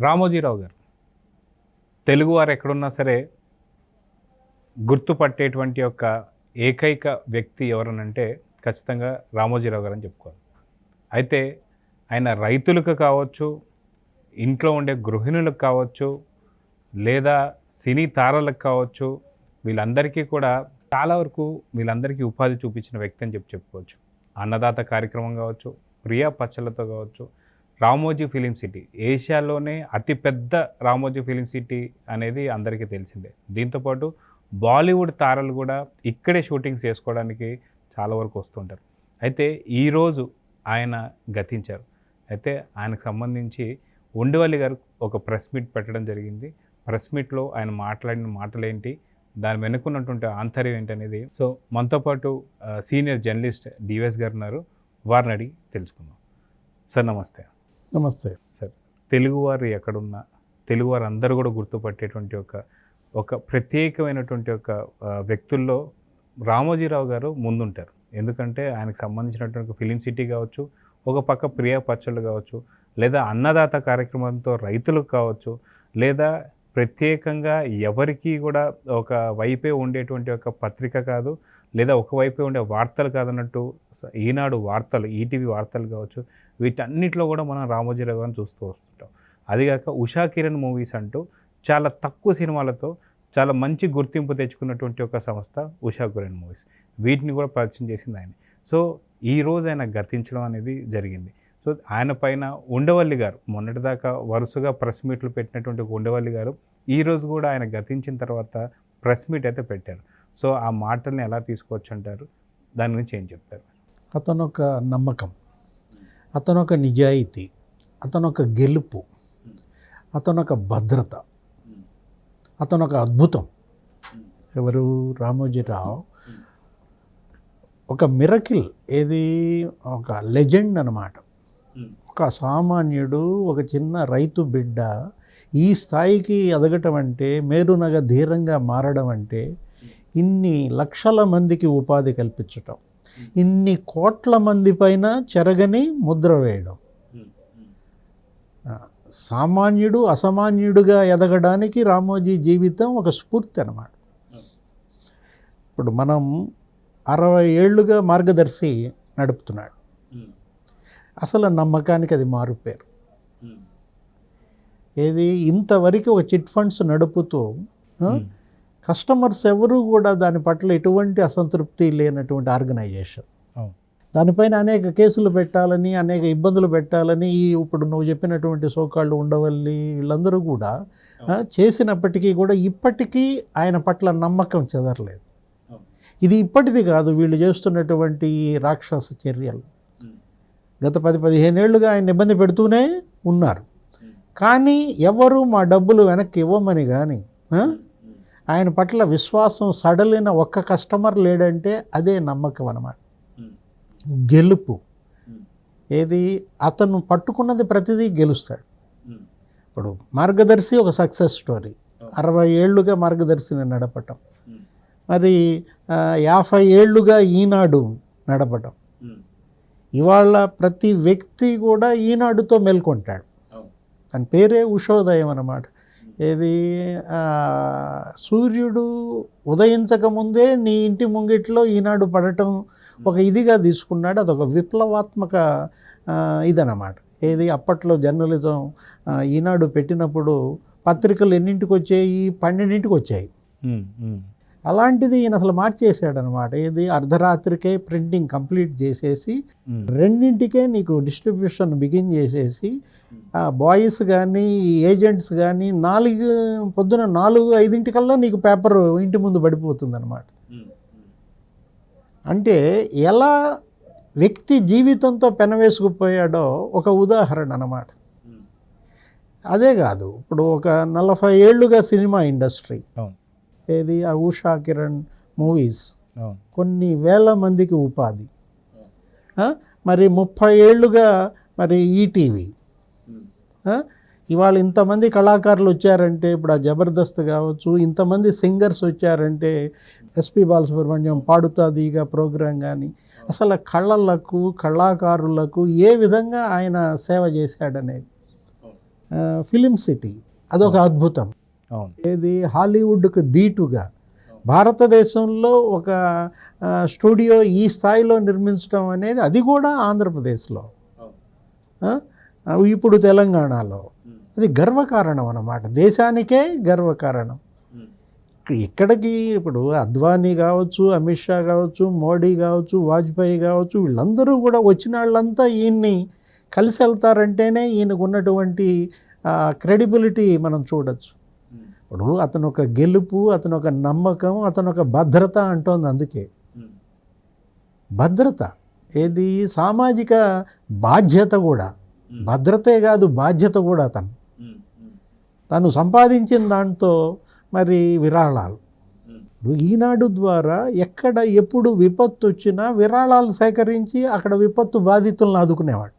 రామోజీరావు గారు తెలుగువారు ఎక్కడున్నా సరే గుర్తుపట్టేటువంటి యొక్క ఏకైక వ్యక్తి ఎవరనంటే ఖచ్చితంగా రామోజీరావు గారు అని చెప్పుకోవాలి. అయితే ఆయన రైతులకు కావచ్చు, ఇంట్లో ఉండే గృహిణులకు కావచ్చు, లేదా సినీ తారలకు కావచ్చు, వీళ్ళందరికీ కూడా చాలా వరకు వీళ్ళందరికీ ఉపాధి చూపించిన వ్యక్తి అని చెప్పుకోవచ్చు. అన్నదాత కార్యక్రమం కావచ్చు, ప్రియా పచ్చలతో కావచ్చు, రామోజీ ఫిలిం సిటీ ఏషియాలోనే అతిపెద్ద రామోజీ ఫిలిం సిటీ అనేది అందరికీ తెలిసిందే. దీంతోపాటు బాలీవుడ్ తారలు కూడా ఇక్కడే షూటింగ్స్ చేసుకోవడానికి చాలా వరకు వస్తుంటారు. అయితే ఈరోజు ఆయన గతించారు. అయితే ఆయనకు సంబంధించి ఉండవల్లి గారు ఒక ప్రెస్ మీట్ పెట్టడం జరిగింది. ప్రెస్ మీట్లో ఆయన మాట్లాడిన మాటలేంటి, దాని వెనుకున్నటువంటి ఆంతర్యం ఏంటనేది సో మనతో పాటు సీనియర్ జర్నలిస్ట్ డివిఎస్ గారు ఉన్నారు. వారిని అడిగి తెలుసుకుందాం. సార్ నమస్తే. నమస్తే సార్. తెలుగువారు ఎక్కడున్నా తెలుగువారు అందరూ కూడా గుర్తుపట్టేటువంటి ఒక ప్రత్యేకమైనటువంటి ఒక వ్యక్తుల్లో రామోజీరావు గారు ముందుంటారు. ఎందుకంటే ఆయనకు సంబంధించినటువంటి ఫిలిం సిటీ కావచ్చు, ఒక పక్క ప్రియా పచ్చళ్ళు కావచ్చు, లేదా అన్నదాత కార్యక్రమంతో రైతులకు కావచ్చు, లేదా ప్రత్యేకంగా ఎవరికి కూడా ఒక వైపే ఉండేటువంటి ఒక పత్రిక కాదు, లేదా ఒకవైపే ఉండే వార్తలు కాదన్నట్టు ఈనాడు వార్తలు, ఈటీవీ వార్తలు కావచ్చు, వీటన్నిటిలో కూడా మనం రామోజీరావు గారిని చూస్తూ వస్తుంటాం. అదిగాక ఉషా కిరణ్ మూవీస్ అంటూ చాలా తక్కువ సినిమాలతో చాలా మంచి గుర్తింపు తెచ్చుకున్నటువంటి ఒక సంస్థ ఉషా కిరణ్ మూవీస్. వీటిని కూడా పరిచయం చేసింది ఆయన. సో ఈరోజు ఆయన గతించడం అనేది జరిగింది. సో ఆయన పైన ఉండవల్లి గారు మొన్నటిదాకా వరుసగా ప్రెస్ మీట్లు పెట్టినటువంటి ఉండవల్లి గారు ఈరోజు కూడా ఆయన గతించిన తర్వాత ప్రెస్ మీట్ అయితే పెట్టారు. సో ఆ మాటల్ని ఎలా తీసుకోవచ్చు అంటారు? దాని గురించి ఏం చెప్తారు? అతను ఒక నమ్మకం, అతను ఒక నిజాయితీ, అతను ఒక గెలుపు, అతను ఒక భద్రత, అతను ఒక అద్భుతం. ఎవరు? రామోజీరావు ఒక మిరకిల్, ఏది ఒక లెజెండ్ అన్నమాట. ఒక సామాన్యుడు, ఒక చిన్న రైతు బిడ్డ ఈ స్థాయికి ఎదగటం అంటే, మేరునగ ధీరంగా మారడం అంటే, ఇన్ని లక్షల మందికి ఉపాధి కల్పించటం, ఇన్ని కోట్ల మంది పైన చెరగని ముద్ర వేయడం. సామాన్యుడు అసామాన్యుడుగా ఎదగడానికి రామోజీ జీవితం ఒక స్ఫూర్తి అన్నమాట. ఇప్పుడు మనం 60 ఏళ్ళుగా మార్గదర్శి నడుపుతున్నాడు. అసలు నమ్మకానికి అది మారుపేరు. ఏది ఇంతవరకు ఒక చిట్ ఫండ్స్ నడుపుతూ కస్టమర్స్ ఎవరు కూడా దాని పట్ల ఎటువంటి అసంతృప్తి లేనటువంటి ఆర్గనైజేషన్. దానిపైన అనేక కేసులు పెట్టాలని, అనేక ఇబ్బందులు పెట్టాలని ఇప్పుడు నువ్వు చెప్పినటువంటి సోకాళ్ళు ఉండవల్లి వీళ్ళందరూ కూడా చేసినప్పటికీ కూడా ఇప్పటికీ ఆయన పట్ల నమ్మకం చెదరలేదు. ఇది ఇప్పటిది కాదు, వీళ్ళు చేస్తున్నటువంటి రాక్షస చర్యలు గత 10-15 ఏళ్ళుగా ఆయన ఇబ్బంది పెడుతూనే ఉన్నారు. కానీ ఎవరు మా డబ్బులు వెనక్కి ఇవ్వమని కానీ ఆయన పట్ల విశ్వాసం సడలిన ఒక్క కస్టమర్ లేడంటే అదే నమ్మకం అన్నమాట, గెలుపు. ఏది అతను పట్టుకున్నది ప్రతిదీ గెలుస్తాడు. ఇప్పుడు మార్గదర్శి ఒక సక్సెస్ స్టోరీ. 60 ఏళ్ళుగా మార్గదర్శిని నడపటం, మరి 50 ఏళ్ళుగా ఈనాడు నడపటం. ఇవాళ ప్రతి వ్యక్తి కూడా ఈనాడుతో మేల్కొంటాడు. దాని పేరే ఉషోదయం అన్నమాట. ఏది సూర్యుడు ఉదయించకముందే నీ ఇంటి ముంగిట్లో ఈనాడు పడటం ఒక ఇదిగా తీసుకున్నాడు. అదొక విప్లవాత్మక ఇదన్నమాట. ఏది అప్పట్లో జర్నలిజం ఈనాడు పెట్టినప్పుడు పత్రికలు ఎన్నింటికి వచ్చాయి? 12ంటికి వచ్చాయి. అలాంటిది ఈయన అసలు మార్చేసాడనమాట. ఏది అర్ధరాత్రికే ప్రింటింగ్ కంప్లీట్ చేసేసి 2ంటికే నీకు డిస్ట్రిబ్యూషన్ బిగిన్ చేసేసి బాయ్స్ కానీ ఏజెంట్స్ కానీ పొద్దున 4-5 నీకు పేపర్ ఇంటి ముందు పడిపోతుంది అనమాట. అంటే ఎలా వ్యక్తి జీవితంతో పెనవేసుకుపోయాడో ఒక ఉదాహరణ అన్నమాట. అదే కాదు, ఇప్పుడు ఒక 40 ఏళ్ళుగా సినిమా ఇండస్ట్రీ, ఏది ఆ ఉషా కిరణ్ మూవీస్ కొన్ని వేల మందికి ఉపాధి. మరి 30 ఏళ్ళుగా మరి ఈటీవీ. ఇవాళ ఇంతమంది కళాకారులు వచ్చారంటే, ఇప్పుడు ఆ జబర్దస్త్ కావచ్చు, ఇంతమంది సింగర్స్ వచ్చారంటే, ఎస్పి బాలసుబ్రహ్మణ్యం పాడుతాదిగా ప్రోగ్రాం కానీ, అసలు కళలకు కళాకారులకు ఏ విధంగా ఆయన సేవ చేశాడనేది ఫిలిం సిటీ అదొక అద్భుతం. అవును. ఏది హాలీవుడ్కు దీటుగా భారతదేశంలో ఒక స్టూడియో ఈ స్థాయిలో నిర్మించడం అనేది అది కూడా ఆంధ్రప్రదేశ్లో, ఇప్పుడు తెలంగాణలో అది గర్వకారణం అన్నమాట. దేశానికే గర్వకారణం. ఇక్కడికి ఇప్పుడు అద్వానీ కావచ్చు, అమిత్ షా కావచ్చు, మోడీ కావచ్చు, వాజ్పేయి కావచ్చు, వీళ్ళందరూ కూడా వచ్చిన వాళ్ళంతా ఈయన్ని కలిసి వెళ్తారంటేనే ఈయనకు ఉన్నటువంటి క్రెడిబిలిటీ మనం చూడొచ్చు. ఇప్పుడు అతను ఒక గెలుపు, అతను ఒక నమ్మకం, అతను ఒక భద్రత అంటోంది. అందుకే భద్రత ఏది సామాజిక బాధ్యత కూడా, భద్రతే కాదు బాధ్యత కూడా. తను సంపాదించిన దాంతో మరి విరాళాలు, ఈనాడు ద్వారా ఎక్కడ ఎప్పుడు విపత్తు వచ్చినా విరాళాలు సేకరించి అక్కడ విపత్తు బాధితులను ఆదుకునేవాడు.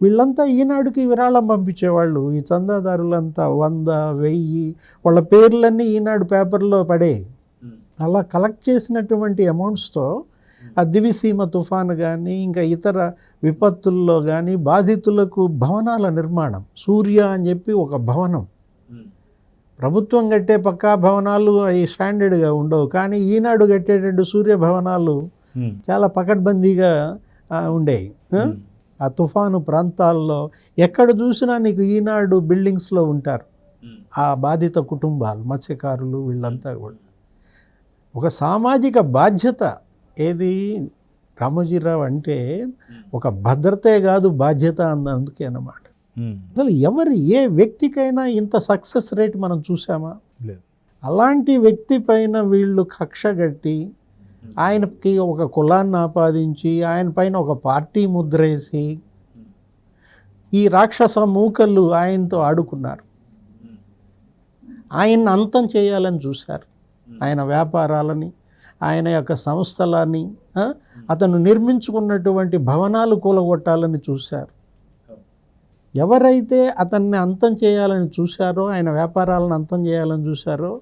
వీళ్ళంతా ఈనాడుకి విరాళం పంపించేవాళ్ళు. ఈ చందాదారులంతా 100, 1000 వాళ్ళ పేర్లన్నీ ఈనాడు పేపర్లో పడే. అలా కలెక్ట్ చేసినటువంటి అమౌంట్స్తో ఆ దివిసీమ తుఫాను కానీ ఇంకా ఇతర విపత్తుల్లో కానీ బాధితులకు భవనాల నిర్మాణం, సూర్య అని చెప్పి ఒక భవనం, ప్రభుత్వం కట్టే పక్కా భవనాలు అవి స్టాండర్డ్గా ఉండవు, కానీ ఈనాడు కట్టేటట్టు సూర్య భవనాలు చాలా పకడ్బందీగా ఉండేవి. ఆ తుఫాను ప్రాంతాల్లో ఎక్కడ చూసినా నీకు ఈనాడు బిల్డింగ్స్లో ఉంటారు ఆ బాధిత కుటుంబాలు, మత్స్యకారులు, వీళ్ళంతా కూడా. ఒక సామాజిక బాధ్యత ఏది రామోజీరావు అంటే ఒక భద్రతే కాదు బాధ్యత అందుకే అన్నమాట. అసలు ఏ వ్యక్తికైనా ఇంత సక్సెస్ రేట్ మనం చూసామా? అలాంటి వ్యక్తి పైన వీళ్ళు కక్ష కట్టి ఆయనకి ఒక కులాన్ని ఆపాదించి ఆయన పైన ఒక పార్టీ ముద్రేసి ఈ రాక్షస మూకలు ఆయనతో ఆడుకున్నారు. ఆయన్ని అంతం చేయాలని చూశారు. ఆయన వ్యాపారాలని, ఆయన యొక్క సంస్థలని, అతను నిర్మించుకున్నటువంటి భవనాలు కూలగొట్టాలని చూశారు. ఎవరైతే అతన్ని అంతం చేయాలని చూశారో, ఆయన వ్యాపారాలను అంతం చేయాలని చూశారో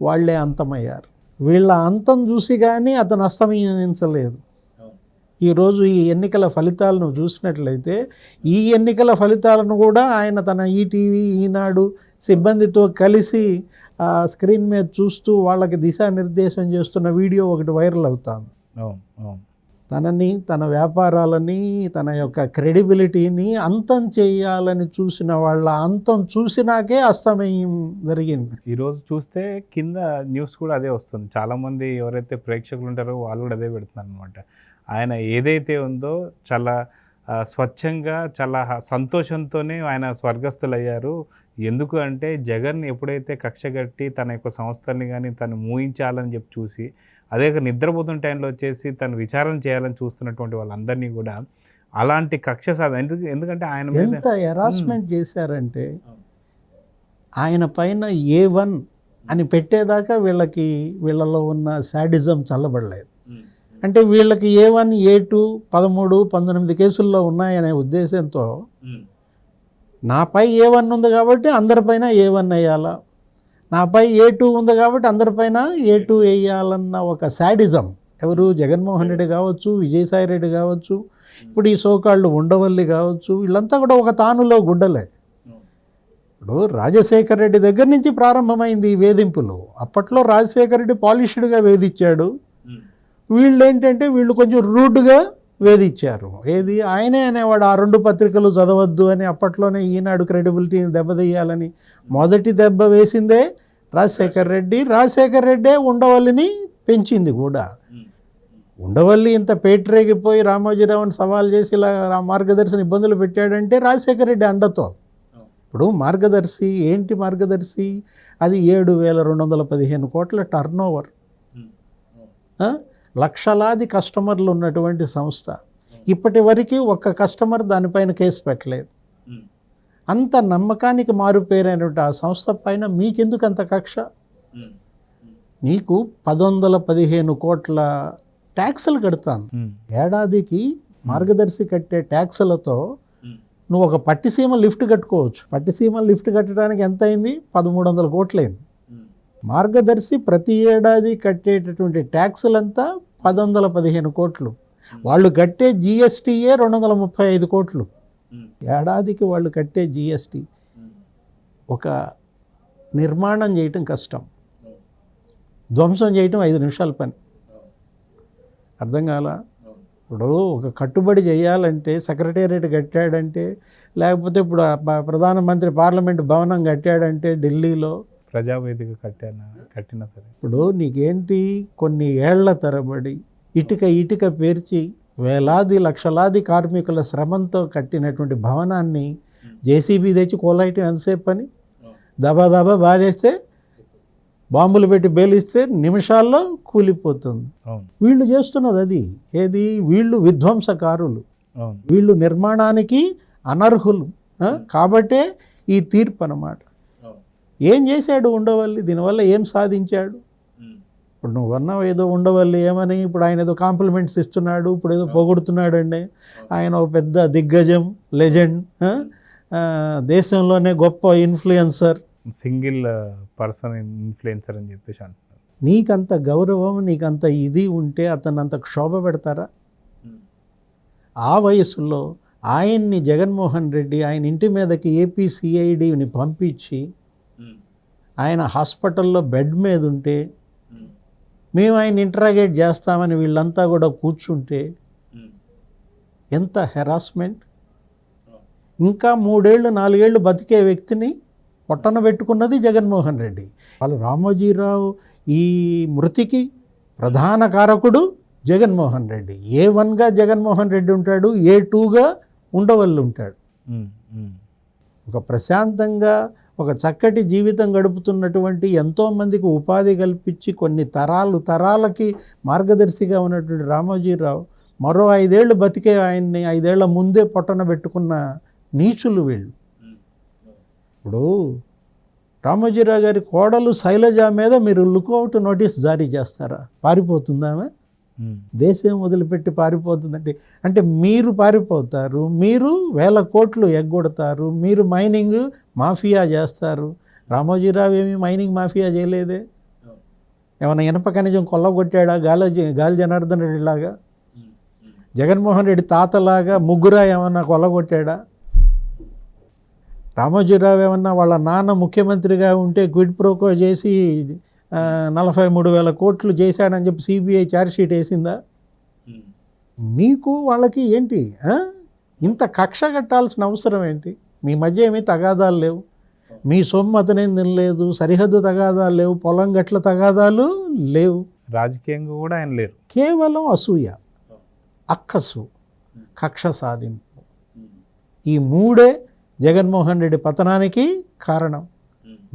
వాళ్ళే అంతమయ్యారు. వీళ్ళ అంతం చూసి కానీ అతను అస్తమించలేదు. ఈరోజు ఈ ఎన్నికల ఫలితాలను చూసినట్లయితే ఈ ఎన్నికల ఫలితాలను కూడా ఆయన తన ఈటీవీ, ఈనాడు సిబ్బందితో కలిసి స్క్రీన్ మీద చూస్తూ వాళ్ళకి దిశానిర్దేశం చేస్తున్న వీడియో ఒకటి వైరల్ అవుతుంది. తనని, తన వ్యాపారాలని, తన యొక్క క్రెడిబిలిటీని అంతం చేయాలని చూసిన వాళ్ళ అంతం చూసినాకే అస్తమయం జరిగింది. ఈరోజు చూస్తే కింద న్యూస్ కూడా అదే వస్తుంది. చాలామంది ఎవరైతే ప్రేక్షకులు ఉంటారో వాళ్ళు కూడా అదే పెడుతున్నారు అనమాట. ఆయన ఏదైతే ఉందో చాలా స్వచ్ఛంగా, చాలా సంతోషంతోనే ఆయన స్వర్గస్థులయ్యారు. ఎందుకు అంటే జగన్ ఎప్పుడైతే కక్షగట్టి తన యొక్క సంస్థల్ని కానీ తను మూయించాలని చెప్పి చూసి, అదే నిద్రపోతున్న టైంలో వచ్చేసి తను విచారణ చేయాలని చూస్తున్నటువంటి వాళ్ళందరినీ కూడా అలాంటి కక్ష ఎందుకంటే ఆయన ఎంత హెరాస్మెంట్ చేశారంటే ఆయన పైన A1 అని పెట్టేదాకా వీళ్ళలో ఉన్న శాడిజం చల్లబడలేదు. అంటే వీళ్ళకి A1, A2, 13, 19 కేసుల్లో ఉన్నాయనే ఉద్దేశంతో నాపై A1 ఉంది కాబట్టి అందరిపైన A1 వేయాలా, నాపై A2 ఉంది కాబట్టి అందరిపైన A2 వేయాలన్న ఒక శాడిజం. ఎవరు? జగన్మోహన్ రెడ్డి కావచ్చు, విజయసాయి రెడ్డి కావచ్చు, ఇప్పుడు ఈ సోకాళ్ళు ఉండవల్లి కావచ్చు, వీళ్ళంతా కూడా ఒక తానులో గుడ్డలే. ఇప్పుడు రాజశేఖర్ రెడ్డి దగ్గర నుంచి ప్రారంభమైంది ఈ వేధింపులు. అప్పట్లో రాజశేఖర్ రెడ్డి పాలిష్డ్గా వేధించాడు, వీళ్ళు ఏంటంటే వీళ్ళు కొంచెం రూడ్గా వేధించారు. ఏది ఆయనే అనేవాడు ఆ 2 పత్రికలు చదవద్దు అని. అప్పట్లోనే ఈనాడు క్రెడిబిలిటీని దెబ్బతీయాలని మొదటి దెబ్బ వేసిందే రాజశేఖర్ రెడ్డి. రాజశేఖర్ రెడ్డే ఉండవల్లిని పెంచింది కూడా. ఉండవల్లి ఇంత పేటరేగిపోయి రామోజీరావుని సవాల్ చేసి ఇలా మార్గదర్శిని ఇబ్బందులు పెట్టాడంటే రాజశేఖర్ రెడ్డి అండతో. ఇప్పుడు మార్గదర్శి ఏంటి? మార్గదర్శి అది 7,215 కోట్ల టర్నోవర్, లక్షలాది కస్టమర్లు ఉన్నటువంటి సంస్థ. ఇప్పటి వరకు ఒక్క కస్టమర్ దానిపైన కేసు పెట్టలేదు. అంత నమ్మకానికి మారుపేరైనటువంటి ఆ సంస్థ పైన మీకెందుకు అంత కక్ష? మీకు 1,115 కోట్ల ట్యాక్సులు కడతాను. ఏడాదికి మార్గదర్శి కట్టే ట్యాక్సులతో నువ్వు ఒక పట్టిసీమ లిఫ్ట్ కట్టుకోవచ్చు. పట్టిసీమ లిఫ్ట్ కట్టడానికి ఎంత అయింది? 1,300 కోట్లయింది. మార్గదర్శి ప్రతి ఏడాది కట్టేటటువంటి ట్యాక్సులంతా 1,115 కోట్లు. వాళ్ళు కట్టే GSTయే 235 కోట్లు. ఏడాదికి వాళ్ళు కట్టే జిఎస్టీ ఒక నిర్మాణం చేయటం కష్టం, ధ్వంసం చేయటం 5 నిమిషాల పని. అర్థం కాల? ఇప్పుడు ఒక కట్టుబడి చేయాలంటే సెక్రటేరియట్ కట్టాడంటే, లేకపోతే ఇప్పుడు ప్రధానమంత్రి పార్లమెంట్ భవనం కట్టాడంటే ఢిల్లీలో, ప్రజావేదిక కట్టినా సరే ఇప్పుడు నీకేంటి కొన్ని ఏళ్ల తరబడి ఇటుక పేర్చి వేలాది లక్షలాది కార్మికుల శ్రమంతో కట్టినటువంటి భవనాన్ని జేసీబీ తెచ్చి కోలాయటం ఎంతసేపు పని? దబా బాధేస్తే, బాంబులు పెట్టి బేలిస్తే నిమిషాల్లో కూలిపోతుంది. వీళ్ళు చేస్తున్నది అది. ఏది? వీళ్ళు విధ్వంసకారులు, వీళ్ళు నిర్మాణానికి అనర్హులు. కాబట్టే ఈ తీర్పు అన్నమాట. ఏం చేశాడు ఉండవల్లి? దీనివల్ల ఏం సాధించాడు? ఇప్పుడు నువ్వు అన్నావు ఏదో ఉండవల్లి ఏమని, ఇప్పుడు ఆయన ఏదో కాంప్లిమెంట్స్ ఇస్తున్నాడు, ఇప్పుడు ఏదో పొగుడుతున్నాడు అండి. ఆయన ఒక పెద్ద దిగ్గజం, లెజెండ్, దేశంలోనే గొప్ప ఇన్ఫ్లుయెన్సర్, సింగిల్ పర్సన్ ఇన్ఫ్లుయెన్సర్ అని చెప్పేసి అంటున్నారు. నీకంత గౌరవం, నీకంత ఇది ఉంటే అతను అంత క్షోభ పెడతారా? ఆ వయసులో ఆయన్ని జగన్మోహన్ రెడ్డి ఆయన ఇంటి మీదకి ఏపీసీఐడిని పంపించి ఆయన హాస్పిటల్లో బెడ్ మీద ఉంటే, మేము ఆయన ఇంటరాగేట్ చేస్తామని వీళ్ళంతా కూడా కూర్చుంటే ఎంత హెరాస్మెంట్. ఇంకా 3 ఏళ్ళు 4 ఏళ్ళు బతికే వ్యక్తిని పొట్టన పెట్టుకున్నది జగన్మోహన్ రెడ్డి. వాళ్ళు రామోజీరావు ఈ మృతికి ప్రధాన కారకుడు జగన్మోహన్ రెడ్డి. A1గా జగన్మోహన్ రెడ్డి ఉంటాడు, A2గా ఉండవల్లి ఉంటాడు. ఒక ప్రశాంతంగా ఒక చక్కటి జీవితం గడుపుతున్నటువంటి ఎంతోమందికి ఉపాధి కల్పించి కొన్ని తరాలకి మార్గదర్శిగా ఉన్నటువంటి రామోజీరావు మరో 5 ఏళ్ళు బతికే ఆయన్ని 5 ఏళ్ల ముందే పొట్టన పెట్టుకున్న నీచులు వీళ్ళు. ఇప్పుడు రామోజీరావు గారి కోడలు శైలజ మీద మీరు లుక్అవుట్ నోటీస్ జారీ చేస్తారా? పారిపోతుందామే? దేశం వదిలిపెట్టి పారిపోతుందంటే, అంటే మీరు పారిపోతారు, మీరు 1000 కోట్లు ఎగ్గొడతారు, మీరు మైనింగ్ మాఫియా చేస్తారు. రామోజీరావు ఏమి మైనింగ్ మాఫియా చేయలేదే. ఏమైనా ఇనప ఖనిజం కొల్లగొట్టాడా? గాలి జనార్దన్ రెడ్డి లాగా, జగన్మోహన్ రెడ్డి తాతలాగా ముగ్గురా ఏమన్నా కొల్లగొట్టాడా? రామోజీరావు ఏమన్నా వాళ్ళ నాన్న ముఖ్యమంత్రిగా ఉంటే క్విడ్ ప్రోకో చేసి 43,000 కోట్లు చేశాడని చెప్పి సిబిఐ ఛార్జ్షీట్ వేసిందా? మీకు వాళ్ళకి ఏంటి ఇంత కక్ష కట్టాల్సిన అవసరం ఏంటి? మీ మధ్య ఏమీ తగాదాలు లేవు, మీ సొమ్ము అతనేం తినలేదు, సరిహద్దు తగాదాలు లేవు, పొలం గట్ల తగాదాలు లేవు, రాజకీయంగా కూడా ఆయన లేరు. కేవలం అసూయ, అక్కసు, కక్ష సాధింపు, ఈ 3 జగన్మోహన్ రెడ్డి పతనానికి కారణం.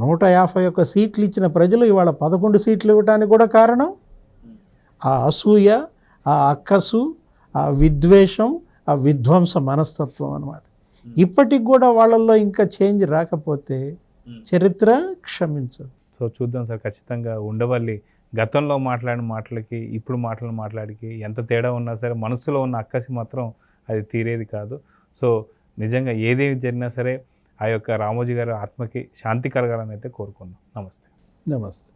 151 సీట్లు ఇచ్చిన ప్రజలు ఇవాళ 11 సీట్లు ఇవ్వడానికి కూడా కారణం ఆ అసూయ, ఆ అక్కసు, ఆ విద్వేషం, ఆ విధ్వంస మనస్తత్వం అన్నమాట. ఇప్పటికి కూడా వాళ్ళల్లో ఇంకా చేంజ్ రాకపోతే చరిత్ర క్షమించదు. సో చూద్దాం సార్, ఖచ్చితంగా ఉండవల్లి గతంలో మాట్లాడిన మాటలకి ఇప్పుడు మాట్లాడికి ఎంత తేడా ఉన్నా సరే మనసులో ఉన్న అక్కసి మాత్రం అది తీరేది కాదు. సో నిజంగా ఏదేమి జరిగినా సరే ఆ యొక్క రామోజీ గారి ఆత్మకి శాంతి కలగాలని అయితే కోరుకుందాం. నమస్తే. నమస్తే.